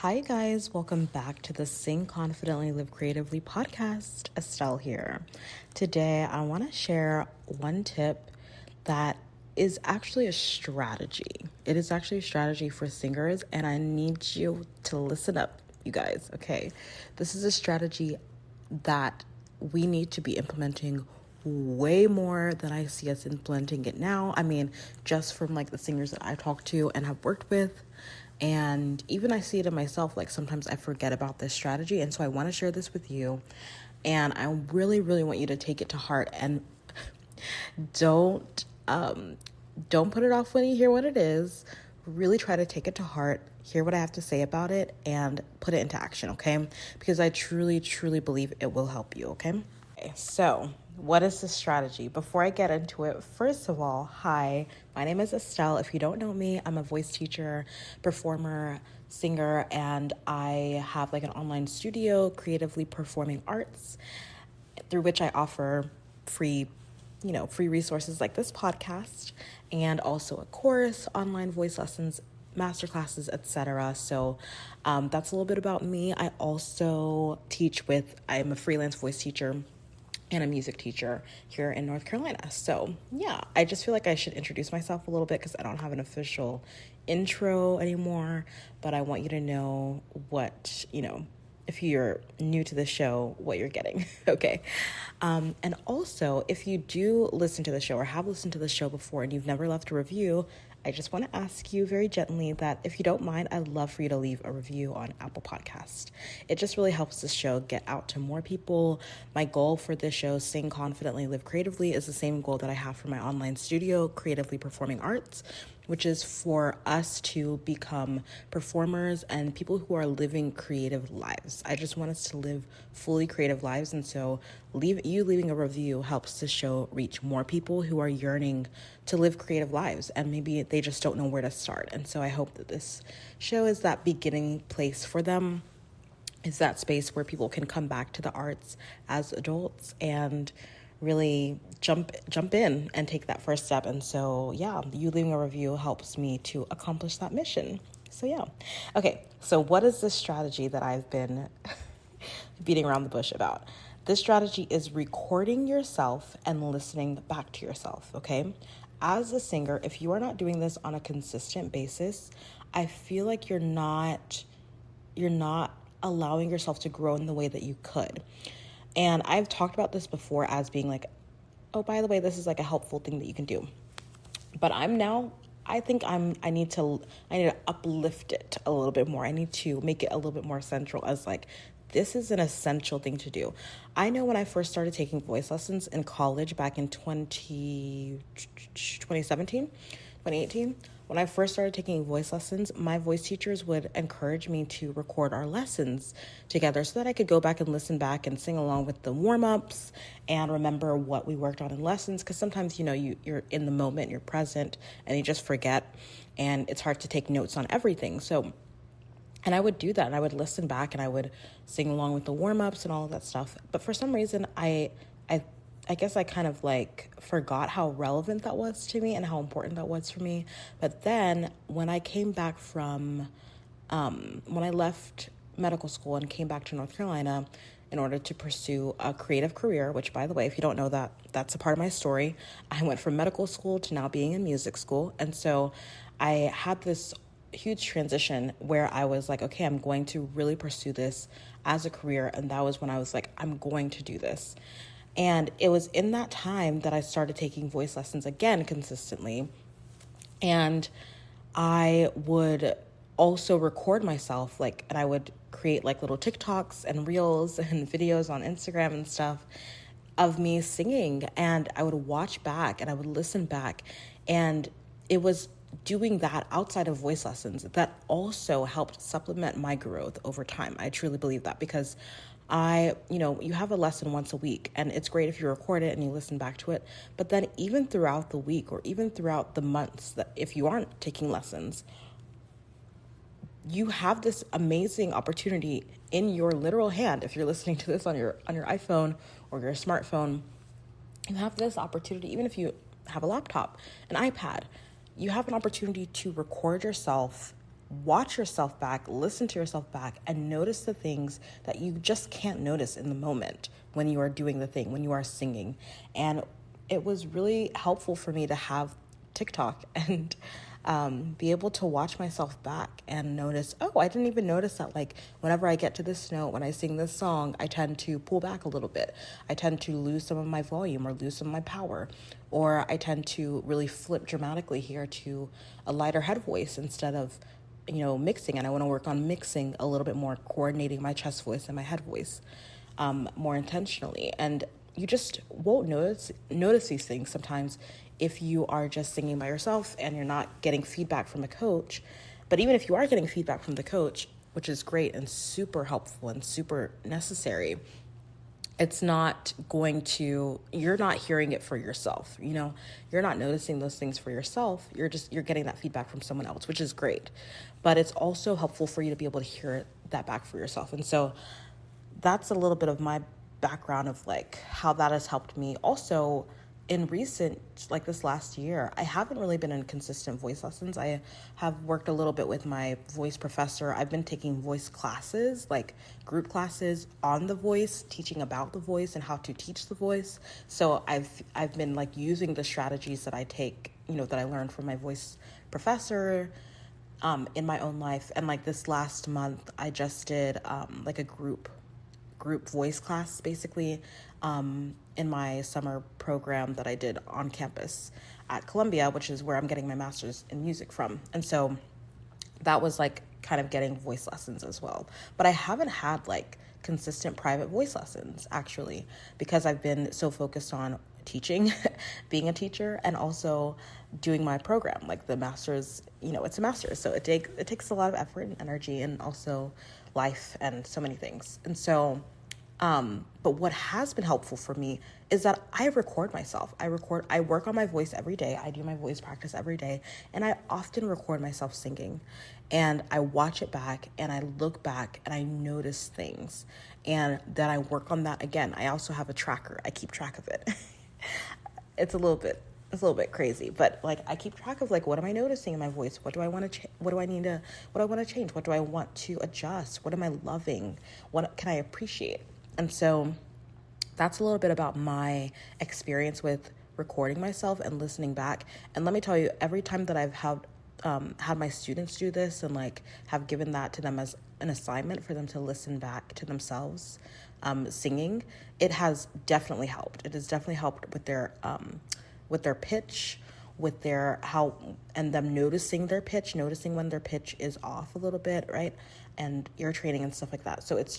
Hi, guys. Welcome back to the Sing Confidently Live Creatively podcast. Estelle here. Today, I want to share one tip that is actually a strategy. It is actually a strategy for singers, and I need you to listen up, you guys. Okay. This is a strategy that we need to be implementing way more than I see us implementing it now. I mean, just from like the singers that I talk to and have worked with. And even I see it in myself, like sometimes I forget about this strategy. And so I want to share this with you. And I really, really want you to take it to heart and don't don't put it off when you hear what it is. Really try to take it to heart, hear what I have to say about it, and put it into action, okay? Because I truly, truly believe it will help you, okay? So, what is the strategy? Before I get into it, first of all, hi, my name is Estelle. If you don't know me, I'm a voice teacher, performer, singer, and I have like an online studio, Creatively Performing Arts, through which I offer free resources like this podcast and also a course, online voice lessons, masterclasses, etc. So that's a little bit about me. I also I'm a freelance voice teacher and a music teacher here in North Carolina. So yeah, I just feel like I should introduce myself a little bit because I don't have an official intro anymore, but I want you to know what, if you're new to the show, what you're getting. Okay. And also, if you do listen to the show or have listened to the show before and you've never left a review, I just want to ask you very gently that if you don't mind, I'd love for you to leave a review on Apple Podcast. It just really helps this show get out to more people. My goal for this show, Sing Confidently, Live Creatively, is the same goal that I have for my online studio, Creatively Performing Arts, which is for us to become performers and people who are living creative lives. I just want us to live fully creative lives. And so leaving a review helps the show reach more people who are yearning to live creative lives. And maybe they just don't know where to start. And so I hope that this show is that beginning place for them. Is that space where people can come back to the arts as adults and really jump in and take that first step. And so, yeah, you leaving a review helps me to accomplish that mission. So, yeah. Okay, so what is this strategy that I've been beating around the bush about? This strategy is recording yourself and listening back to yourself, okay? As a singer, if you are not doing this on a consistent basis, I feel like you're not allowing yourself to grow in the way that you could. And I've talked about this before as being like, oh, by the way, this is like a helpful thing that you can do. But I need to uplift it a little bit more. I need to make it a little bit more central as like, this is an essential thing to do. I know when I first started taking voice lessons in college back in 2017, 2018, when I first started taking voice lessons, my voice teachers would encourage me to record our lessons together so that I could go back and listen back and sing along with the warm-ups and remember what we worked on in lessons. Because sometimes, you're in the moment, you're present, and you just forget, and it's hard to take notes on everything. And I would do that, and I would listen back, and I would sing along with the warm-ups and all of that stuff. But for some reason, I guess I kind of like forgot how relevant that was to me and how important that was for me. But then when I came back when I left medical school and came back to North Carolina in order to pursue a creative career, which, by the way, if you don't know that, that's a part of my story. I went from medical school to now being in music school. And so I had this huge transition where I was like, okay, I'm going to really pursue this as a career. And that was when I was like, I'm going to do this. And it was in that time that I started taking voice lessons again consistently. And I would also record myself, and I would create like little TikToks and reels and videos on Instagram and stuff of me singing. And I would watch back and I would listen back. And it was doing that outside of voice lessons that also helped supplement my growth over time. I truly believe that because you have a lesson once a week, and it's great if you record it and you listen back to it. But then even throughout the week or even throughout the months that if you aren't taking lessons, you have this amazing opportunity in your literal hand. If you're listening to this on your iPhone or your smartphone, you have this opportunity, even if you have a laptop, an iPad, you have an opportunity to record yourself watch yourself back, listen to yourself back, and notice the things that you just can't notice in the moment when you are doing the thing, when you are singing. And it was really helpful for me to have TikTok and be able to watch myself back and notice, oh, I didn't even notice that, like, whenever I get to this note, when I sing this song, I tend to pull back a little bit. I tend to lose some of my volume or lose some of my power, or I tend to really flip dramatically here to a lighter head voice instead of, mixing. And I want to work on mixing a little bit more, coordinating my chest voice and my head voice more intentionally. And you just won't notice these things sometimes if you are just singing by yourself and you're not getting feedback from a coach. But even if you are getting feedback from the coach, which is great and super helpful and super necessary, it's not you're not hearing it for yourself. You're not noticing those things for yourself. You're getting that feedback from someone else, which is great. But it's also helpful for you to be able to hear that back for yourself. And so that's a little bit of my background of like how that has helped me. Also, in this last year, I haven't really been in consistent voice lessons. I have worked a little bit with my voice professor. I've been taking voice classes, like group classes on the voice, teaching about the voice and how to teach the voice. So I've been like using the strategies that I take, that I learned from my voice professor in my own life. And like this last month, I just did like a group voice class, basically, in my summer program that I did on campus at Columbia, which is where I'm getting my master's in music from. And so that was like kind of getting voice lessons as well. But I haven't had like consistent private voice lessons, actually, because I've been so focused on teaching, being a teacher, and also doing my program, like the master's. It's a master's, so it takes a lot of effort and energy, and also life and so many things. And so but what has been helpful for me is that I record myself. I work on my voice every day. I do my voice practice every day, and I often record myself singing, and I watch it back and I look back and I notice things, and then I work on that again. I also have a tracker. I keep track of it. It's a little bit crazy, but like I keep track of like, what am I noticing in my voice? What do I want to what do I want to change? What do I want to adjust? What am I loving? What can I appreciate? And so that's a little bit about my experience with recording myself and listening back. And let me tell you, every time that I've had my students do this and like have given that to them as an assignment for them to listen back to themselves singing, it has definitely helped. It has definitely helped with their pitch, with and them noticing their pitch, noticing when their pitch is off a little bit, right? And ear training and stuff like that. So it's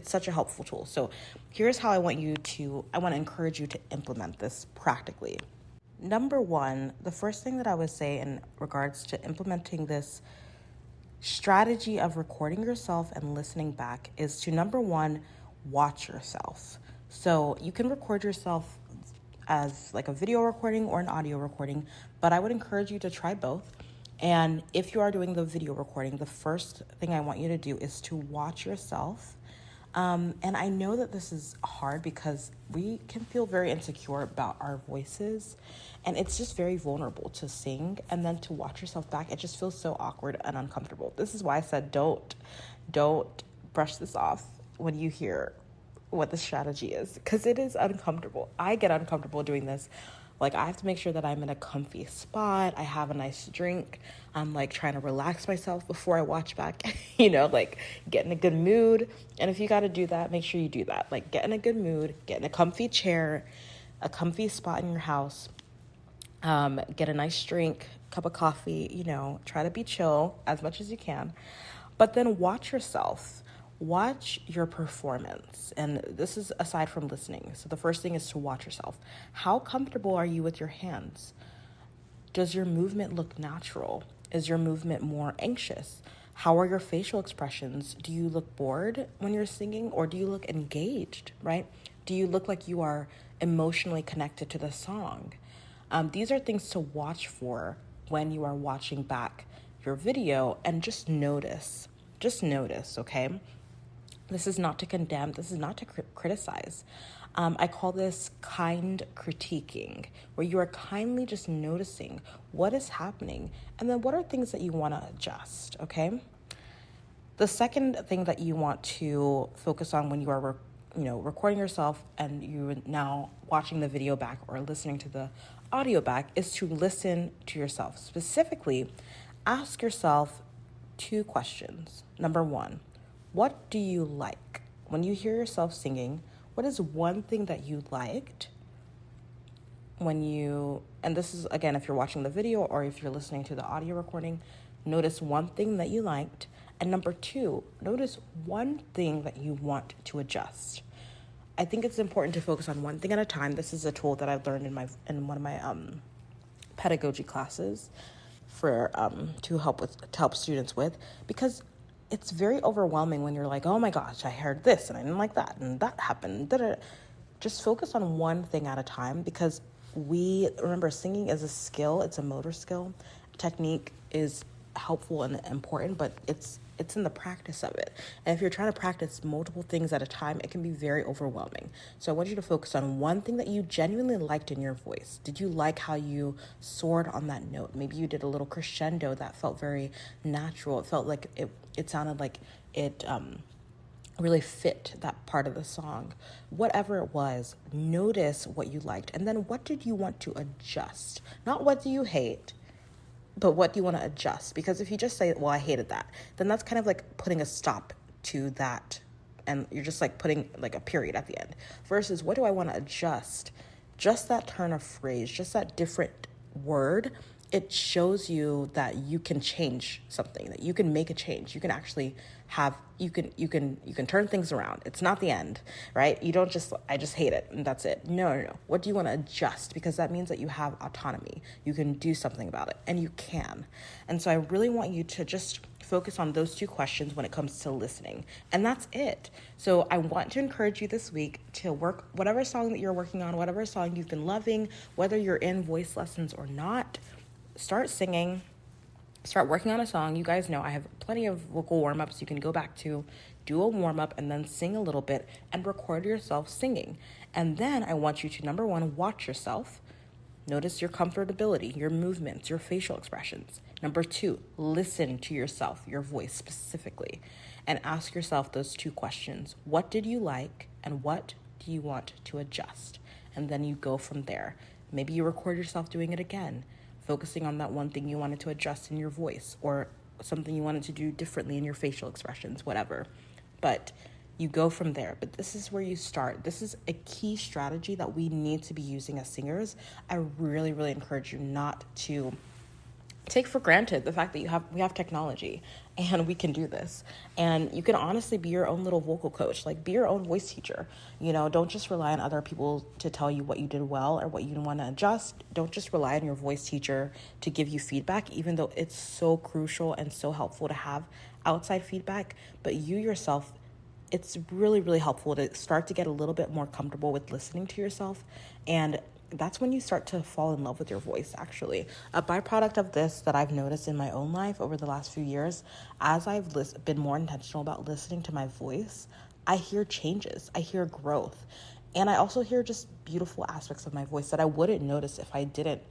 such a helpful tool. So here's how I want to encourage you to implement this practically. Number one, the first thing that I would say in regards to implementing this strategy of recording yourself and listening back is to, number one, watch yourself. So you can record yourself as like a video recording or an audio recording, but I would encourage you to try both. And if you are doing the video recording, the first thing I want you to do is to watch yourself. And I know that this is hard because we can feel very insecure about our voices, and it's just very vulnerable to sing and then to watch yourself back. It just feels so awkward and uncomfortable. This is why I said don't brush this off when you hear what the strategy is, because it is uncomfortable. I get uncomfortable doing this. Like, I have to make sure that I'm in a comfy spot. I have a nice drink. I'm like trying to relax myself before I watch back, like get in a good mood. And if you got to do that, make sure you do that. Like, get in a good mood, get in a comfy chair, a comfy spot in your house, get a nice drink, cup of coffee, try to be chill as much as you can. But then watch yourself. Watch your performance. And this is aside from listening. So the first thing is to watch yourself. How comfortable are you with your hands? Does your movement look natural? Is your movement more anxious? How are your facial expressions? Do you look bored when you're singing, or do you look engaged, right? Do you look like you are emotionally connected to the song? These are things to watch for when you are watching back your video, and just notice, okay? This is not to condemn. This is not to criticize. I call this kind critiquing, where you are kindly just noticing what is happening and then what are things that you want to adjust, okay? The second thing that you want to focus on when you are recording yourself and you're now watching the video back or listening to the audio back is to listen to yourself. Specifically, ask yourself 2 questions. Number 1, what do you like? When you hear yourself singing, what is one thing that you liked and this is, again, if you're watching the video or if you're listening to the audio recording, notice one thing that you liked. And number 2, notice one thing that you want to adjust. I think it's important to focus on one thing at a time. This is a tool that I've learned in one of my pedagogy classes for to help students with, because it's very overwhelming when you're like, oh my gosh, I heard this and I didn't like that and that happened. Just focus on one thing at a time, because remember, singing is a skill. It's a motor skill. Technique is helpful and important, but it's in the practice of it. And if you're trying to practice multiple things at a time, it can be very overwhelming. So I want you to focus on one thing that you genuinely liked in your voice. Did you like how you soared on that note? Maybe you did a little crescendo that felt very natural. It felt like it sounded like it really fit that part of the song. Whatever it was, notice what you liked. And then what did you want to adjust? Not what do you hate, but what do you want to adjust? Because if you just say, well, I hated that, then that's kind of like putting a stop to that. And you're just like putting like a period at the end. Versus, what do I want to adjust? Just that turn of phrase, just that different word, it shows you that you can change something, that you can make a change. You can actually you can turn things around. It's not the end, right? You don't just, I just hate it and that's it. No. What do you want to adjust? Because that means that you have autonomy. You can do something about it, and you can. And so I really want you to just focus on those 2 questions when it comes to listening. And that's it. So I want to encourage you this week to work whatever song that you're working on, whatever song you've been loving, whether you're in voice lessons or not. Start singing, start working on a song. You guys know I have plenty of vocal warm-ups you can go back to, do a warm-up, and then sing a little bit and record yourself singing. And then I want you to, number 1, watch yourself. Notice your comfortability, your movements, your facial expressions. Number 2, listen to yourself, your voice specifically, and ask yourself those 2 questions. What did you like, and what do you want to adjust? And then you go from there. Maybe you record yourself doing it again, focusing on that one thing you wanted to adjust in your voice, or something you wanted to do differently in your facial expressions, whatever. But you go from there. But this is where you start. This is a key strategy that we need to be using as singers. I really, really encourage you not to take for granted the fact that we have technology and we can do this. And you can honestly be your own little vocal coach, like be your own voice teacher. Don't just rely on other people to tell you what you did well or what you want to adjust. Don't just rely on your voice teacher to give you feedback, even though it's so crucial and so helpful to have outside feedback. But you yourself, it's really, really helpful to start to get a little bit more comfortable with listening to yourself. And that's when you start to fall in love with your voice, actually. A byproduct of this that I've noticed in my own life over the last few years, as I've been more intentional about listening to my voice, I hear changes, I hear growth. And I also hear just beautiful aspects of my voice that I wouldn't notice if I didn't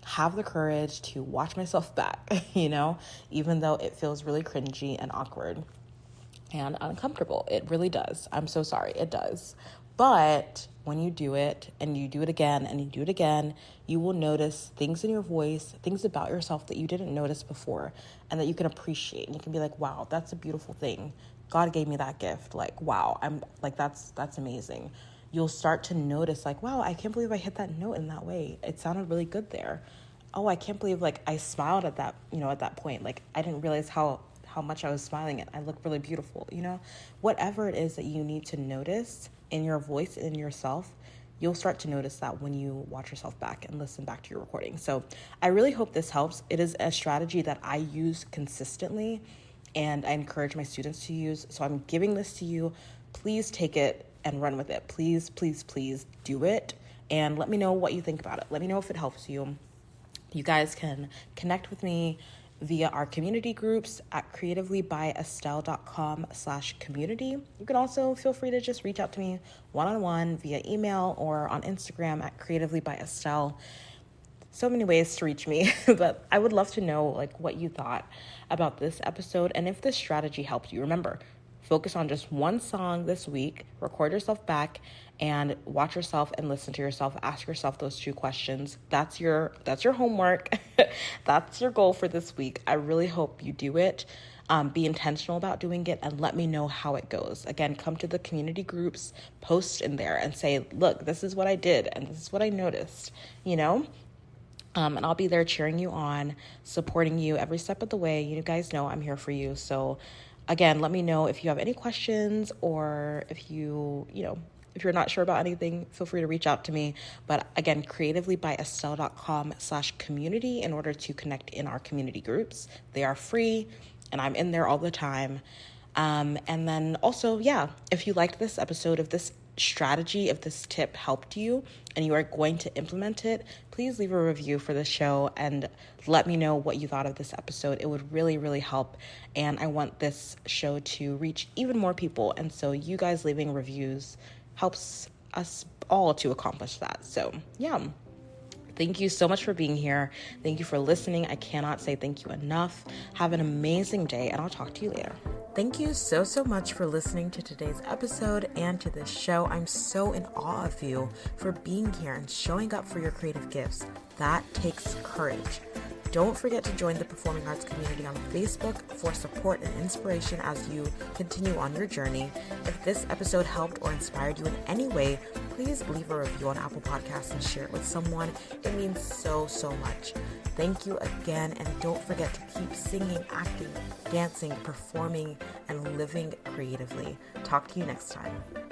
have the courage to watch myself back, even though it feels really cringy and awkward and uncomfortable. It really does. I'm so sorry. It does. But when you do it and you do it again and you do it again, you will notice things in your voice, things about yourself that you didn't notice before and that you can appreciate. And you can be like, wow, that's a beautiful thing. God gave me that gift. Like, wow, I'm like, that's amazing. You'll start to notice like, wow, I can't believe I hit that note in that way. It sounded really good there. Oh, I can't believe like I smiled at that, at that point. Like I didn't realize how much I was smiling at. I look really beautiful, whatever it is that you need to notice in your voice, in yourself, you'll start to notice that when you watch yourself back and listen back to your recording. So I really hope this helps. It is a strategy that I use consistently and I encourage my students to use. So I'm giving this to you. Please take it and run with it. Please, please, please do it. And let me know what you think about it. Let me know if it helps you. You guys can connect with me via our community groups at creativelybystelle.com/community. You can also feel free to just reach out to me one-on-one via email or on Instagram at creativelybystelle. So many ways to reach me, but I would love to know what you thought about this episode and if this strategy helped you. Remember, focus on just one song this week, record yourself back, and watch yourself and listen to yourself. Ask yourself those 2 questions. That's your homework. That's your goal for this week. I really hope you do it. Be intentional about doing it and let me know how it goes. Again, come to the community groups, post in there and say, look, this is what I did and this is what I noticed, and I'll be there cheering you on, supporting you every step of the way. You guys know I'm here for you. So again, let me know if you have any questions or if you're not sure about anything, feel free to reach out to me. But again, creativelybyestelle.com/community in order to connect in our community groups. They are free and I'm in there all the time. And then also, if you liked this episode, if this strategy, if this tip helped you and you are going to implement it, please leave a review for the show and let me know what you thought of this episode. It would really, really help. And I want this show to reach even more people. And so you guys leaving reviews helps us all to accomplish that. So thank you so much for being here. Thank you for listening. I cannot say thank you enough. Have an amazing day and I'll talk to you later. Thank you so much for listening to today's episode and to this show. I'm so in awe of you for being here and showing up for your creative gifts. That takes courage. Don't forget to join the Performing Arts community on Facebook for support and inspiration as you continue on your journey. If this episode helped or inspired you in any way, please leave a review on Apple Podcasts and share it with someone. It means so much. Thank you again, and don't forget to keep singing, acting, dancing, performing, and living creatively. Talk to you next time.